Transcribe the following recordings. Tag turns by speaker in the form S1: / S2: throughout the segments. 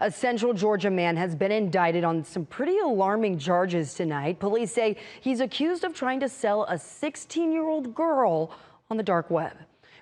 S1: A Central Georgia man has been indicted on some pretty alarming charges tonight. Police say he's accused of trying to sell a 16-year-old girl on the dark web.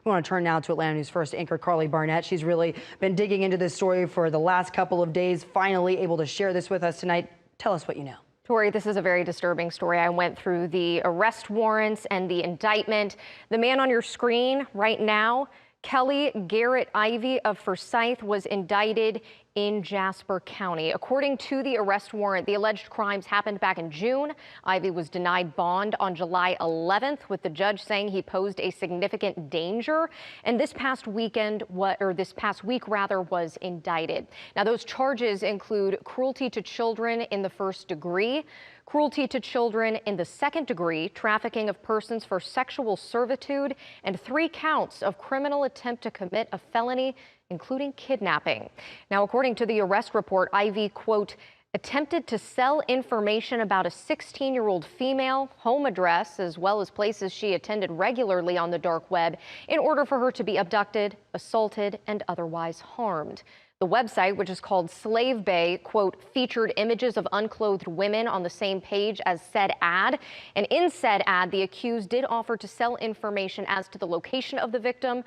S1: We want to turn now to Atlanta News First anchor Carly Barnett. She's really been digging into this story for the last couple of days, finally able to share this with us tonight. Tell us what you know.
S2: Tori, this is a very disturbing story. I went through the arrest warrants and the indictment. The man on your screen right now, Kelly Garrett Ivy of Forsyth, was indicted in Jasper County. According to the arrest warrant, the alleged crimes happened back in June. Ivy was denied bond on July 11th, with the judge saying he posed a significant danger. And this past week was indicted. Now, those charges include cruelty to children in the first degree, cruelty to children in the second degree, trafficking of persons for sexual servitude, and 3 counts of criminal attempt to commit a felony, including kidnapping. Now, according to the arrest report, Ivy, quote, attempted to sell information about a 16-year-old female, home address, as well as places she attended regularly on the dark web in order for her to be abducted, assaulted, and otherwise harmed. The website, which is called Slave Bay, quote, featured images of unclothed women on the same page as said ad. And in said ad, the accused did offer to sell information as to the location of the victim,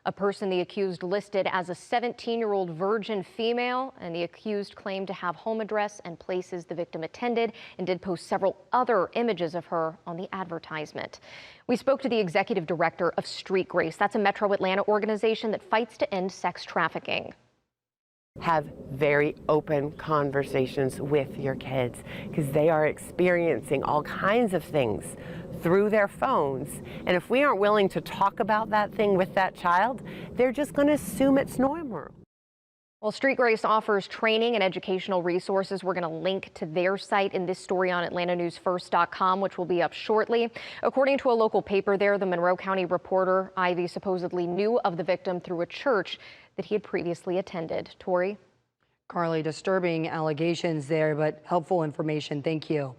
S2: a person the accused listed as a 17-year-old virgin female, and the accused claimed to have home address and places the victim attended, and did post several other images of her on the advertisement. We spoke to the executive director of Street Grace. That's a Metro Atlanta organization that fights to end sex trafficking.
S3: Have very open conversations with your kids, because they are experiencing all kinds of things through their phones. And if we aren't willing to talk about that thing with that child, they're just going to assume it's normal.
S2: Well, Street Grace offers training and educational resources. We're going to link to their site in this story on AtlantaNewsFirst.com, which will be up shortly. According to a local paper there, the Monroe County reporter, Ivy, supposedly knew of the victim through a church that he had previously attended. Tori?
S1: Carly, disturbing allegations there, but helpful information. Thank you.